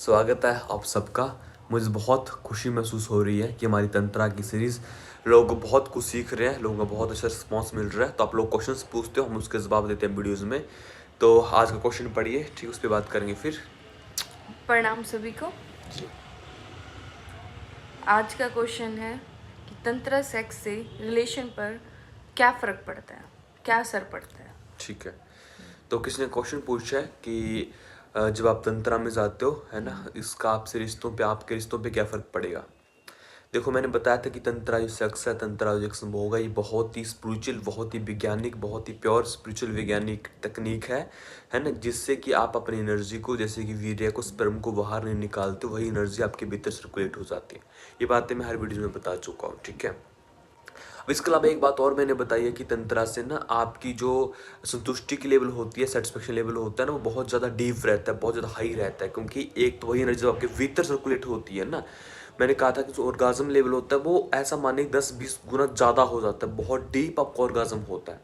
स्वागत है आप सबका। मुझे बहुत खुशी महसूस हो रही है कि हमारी तंत्रा की सीरीज़ लोग बहुत कुछ सीख रहे हैं, लोगों का बहुत अच्छा रिस्पॉन्स मिल रहा है। तो आप लोग क्वेश्चंस पूछते हो, हम उसके जवाब देते हैं वीडियोज़ में। तो आज का क्वेश्चन पढ़िए, ठीक, उस पर बात करेंगे फिर। प्रणाम सभी को। जी, आज का क्वेश्चन है कि तंत्र सेक्स से रिलेशन पर क्या फ़र्क पड़ता है, क्या असर पड़ता है। ठीक है। तो किसने क्वेश्चन पूछा है कि जब आप तंत्रा में जाते हो, है ना, इसका आपसे रिश्तों पे, आपके रिश्तों पे क्या फ़र्क पड़ेगा। देखो, मैंने बताया था कि तंत्रा जो सेक्स है, तंत्रा जो एक संभोग है, ये बहुत ही स्पिरिचुअल, बहुत ही वैज्ञानिक, बहुत ही प्योर स्पिरिचुअल वैज्ञानिक तकनीक है ना, जिससे कि आप अपनी एनर्जी को, जैसे कि वीर्य को, स्पर्म को बाहर नहीं निकालते, वही एनर्जी आपके भीतर सर्कुलेट हो जाती है। ये बातें मैं हर वीडियो में बता चुका हूँ, ठीक है। अब इसके अलावा एक बात और मैंने बताई है कि तंत्रा से ना आपकी जो संतुष्टि की लेवल होती है, सेटिस्फेक्शन लेवल होता है ना, वो बहुत ज़्यादा डीप रहता है, बहुत ज़्यादा हाई रहता है। क्योंकि एक तो वही एनर्जी जब आपके भीतर सर्कुलेट होती है ना, मैंने कहा था कि जो ऑर्गाज्म लेवल होता है वो ऐसा माने 10-20 गुना ज़्यादा हो जाता है, बहुत डीप आपका ऑर्गाज्म होता है।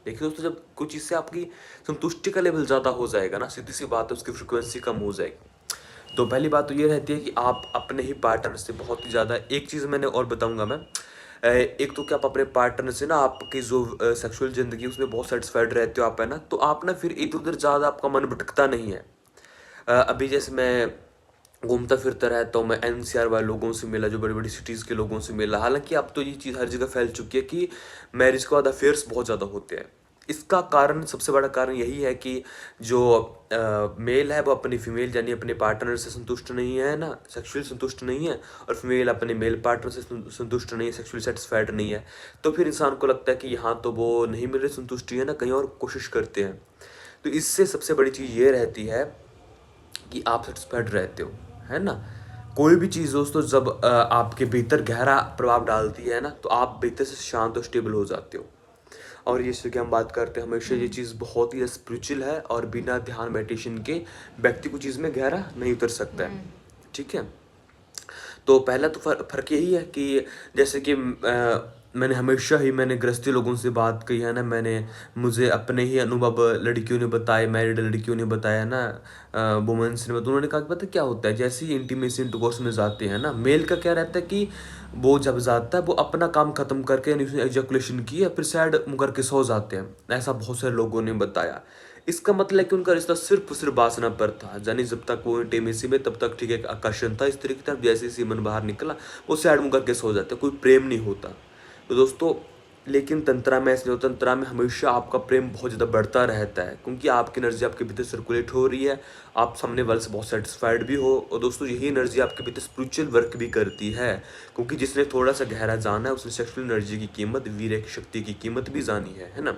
देखिए दोस्तों, जब कुछ चीज़ से आपकी संतुष्टि का लेवल ज़्यादा हो जाएगा ना, सीधी सी बात है, उसकी फ्रिक्वेंसी कम हो जाएगी। तो पहली बात तो ये रहती है कि आप अपने ही पार्टनर से बहुत ही ज़्यादा, एक चीज़ मैंने और बताऊंगा मैं, एक तो कि आप अपने पार्टनर से ना आपकी जो सेक्सुअल ज़िंदगी उसमें बहुत सेटिस्फाइड रहते हो आप, है ना, तो आप ना फिर इधर उधर ज़्यादा आपका मन भटकता नहीं है। अभी जैसे मैं घूमता फिरता रहता हूँ, मैं एनसीआर वाले लोगों से मिला, जो बड़ी बड़ी सिटीज़ के लोगों से मिला। हालांकि अब तो ये चीज़ हर जगह फैल चुकी है कि मैरिज के बाद अफेयर्स बहुत ज़्यादा होते हैं। इसका कारण, सबसे बड़ा कारण यही है कि जो मेल है वो अपनी फीमेल यानी अपने पार्टनर से संतुष्ट नहीं है ना, सेक्सुअली संतुष्ट नहीं है, और फीमेल अपने मेल पार्टनर से संतुष्ट नहीं है, सेक्सुअली सेटिस्फाइड नहीं है। तो फिर इंसान को लगता है कि यहाँ तो वो नहीं मिल रही संतुष्टि, है ना, कहीं और कोशिश करते हैं। तो इससे सबसे बड़ी चीज़ ये रहती है कि आप सेटिस्फाइड रहते हो, है ना। कोई भी चीज़ दोस्तों जब आपके भीतर गहरा प्रभाव डालती है ना, तो आप भीतर से शांत और स्टेबल हो जाते हो। और ये जैसे कि हम बात करते हैं हमेशा, ये चीज़ बहुत ही स्पिरिचुअल है और बिना ध्यान मेडिटेशन के व्यक्ति को चीज़ में गहरा नहीं उतर सकता है, ठीक है। तो पहला तो फ़र्क यही है कि जैसे कि मैंने हमेशा ही मैंने गृहस्थी लोगों से बात की है ना, मुझे अपने ही अनुभव लड़कियों ने बताए, मैरिड लड़कियों ने बताया ना, वुमेन्स ने बताया। तो उन्होंने कहा कि पता क्या होता है, जैसे ही इंटीमेसी इंटरकोर्स में जाते हैं ना, मेल का क्या रहता है कि वो जब जाता है वो अपना काम खत्म करके, यानी उसने एजैकुलेशन की है, फिर साइड मुँह करके सो जाते हैं। ऐसा बहुत सारे लोगों ने बताया। इसका मतलब है कि उनका रिश्ता सिर्फ वासना पर था, यानी जब तक वो इंटीमेसी में, तब तक ठीक है, एक आकर्षण था इस तरीके की तरफ, जैसे ही सीमन बाहर निकला वो साइड मुँह करके सो जाते, कोई प्रेम नहीं होता। तो दोस्तों, लेकिन तंत्रा में ऐसे नहीं होता। तंत्रा में हमेशा आपका प्रेम बहुत ज़्यादा बढ़ता रहता है, क्योंकि आपकी एनर्जी आपके भीतर सर्कुलेट हो रही है, आप सामने वाले से बहुत सेटिस्फाइड भी हो। और दोस्तों, यही एनर्जी आपके भीतर स्पिरिचुअल वर्क भी करती है, क्योंकि जिसने थोड़ा सा गहरा जाना है उसने सेक्सुअल एनर्जी की कीमत, वीर्य की शक्ति की कीमत भी जानी है ना।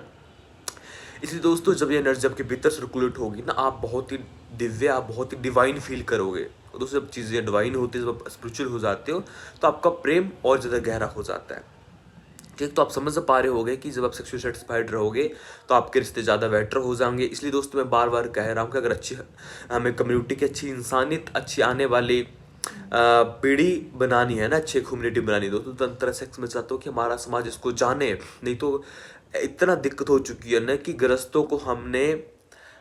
इसलिए दोस्तों, जब ये एनर्जी आपके भीतर सर्कुलेट होगी ना, आप बहुत ही दिव्य, आप बहुत ही डिवाइन फील करोगे। और दोस्तों, जब चीज़ें डिवाइन होती है, जब आप स्पिरिचुअल हो जाते हो, तो आपका प्रेम और ज़्यादा गहरा हो जाता है, ठीक। तो आप समझ पा रहे होगे कि जब आप सेक्सुअली सेटिस्फाइड रहोगे तो आपके रिश्ते ज़्यादा बेटर हो जाएंगे। इसलिए दोस्तों, मैं बार बार कह रहा हूँ कि अगर अच्छी, हमें कम्युनिटी की अच्छी इंसानियत, अच्छी आने वाली पीढ़ी बनानी है ना, अच्छी कम्युनिटी बनानी है दोस्तों, तंत्र सेक्स में चाहता हूँ कि हमारा समाज इसको जाने। नहीं तो इतना दिक्कत हो चुकी है ना कि गृहस्थों को हमने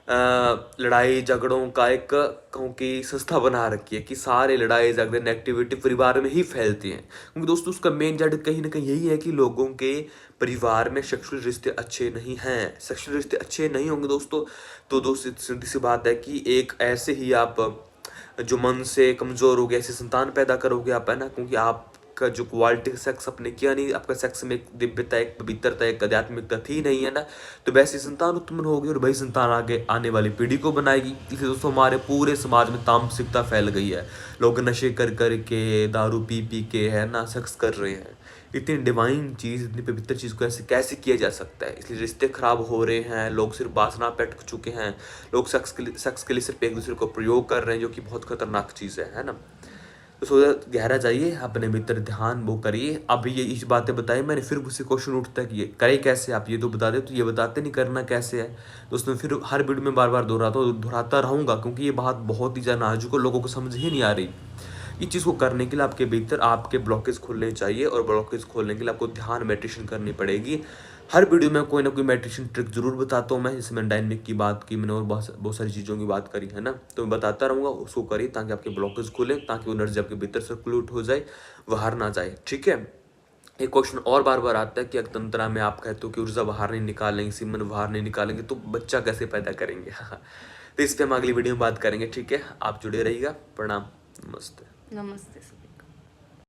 लड़ाई झगड़ों का एक, कहूँ कि संस्था बना रखी है कि सारे लड़ाई झगड़े नेगेटिविटी परिवार में ही फैलती हैं। क्योंकि दोस्तों, उसका मेन जड़ कहीं ना कहीं यही है कि लोगों के परिवार में सेक्सुअल रिश्ते अच्छे नहीं हैं। सेक्सुअल रिश्ते अच्छे नहीं होंगे दोस्तों, तो दोस्तों सीधी सी बात है कि एक ऐसे ही आप जो मन से कमज़ोर हो गए ऐसे संतान पैदा करोगे आप, है ना, क्योंकि आपका जो क्वालिटी सेक्स आपने किया नहीं, आपका सेक्स में एक दिव्यता, एक पवित्रता, एक आध्यात्मिकता थी नहीं, है ना, तो वैसी संतान उत्पन्न होगी और वही संतान आगे आने वाली पीढ़ी को बनाएगी। इसलिए दोस्तों, हमारे पूरे समाज में तामसिकता फैल गई है, लोग नशे कर कर के, दारू पी पी के, है ना, सेक्स कर रहे हैं। इतनी डिवाइन चीज़, इतनी पवित्र चीज़ को ऐसे कैसे किया जा सकता है। इसलिए रिश्ते खराब हो रहे हैं, लोग सिर्फ वासना पे अटक चुके हैं, लोग सेक्स के लिए सिर्फ एक दूसरे को प्रयोग कर रहे हैं, जो कि बहुत खतरनाक चीज़ है ना। तो सोचा गहरा जाइए, अपने भीतर ध्यान वो करिए। अभी ये इस बातें बताई मैंने, फिर मुझसे क्वेश्चन उठता है कि ये करे कैसे, आप ये तो बता दे, तो ये बताते नहीं करना कैसे है दोस्तों। फिर हर वीडियो में बार बार दोहराता रहूँगा, क्योंकि ये बात बहुत ही ज़्यादा नाजुक और लोगों को समझ ही नहीं आ रही। इस चीज़ को करने के लिए आपके भीतर आपके ब्लॉकेज खुलने चाहिए, और ब्लॉकेज खोलने के लिए आपको ध्यान मेडिटेशन करनी पड़ेगी। हर वीडियो में कोई ना कोई मेडिटेशन ट्रिक जरूर बताता हूँ मैं, जैसे मैंने डायनेमिक की बात की, मैंने और बहुत सारी चीज़ों की बात करी है ना, तो मैं बताता रहूँगा, उसको करिए ताकि आपके ब्लॉकेज खुले, ताकि वो एनर्जी आपके भीतर सर्कुलेट हो जाए, बाहर ना जाए, ठीक है। एक क्वेश्चन और बार बार आता है कि अगर तंत्रा में आप कहते हो कि ऊर्जा बाहर नहीं निकालेंगे, सीमन बाहर नहीं निकालेंगे तो बच्चा कैसे पैदा करेंगे तो इस पे हम अगली वीडियो में बात करेंगे, ठीक है। आप जुड़े रहिएगा। प्रणाम, नमस्ते। नमस्ते सभी।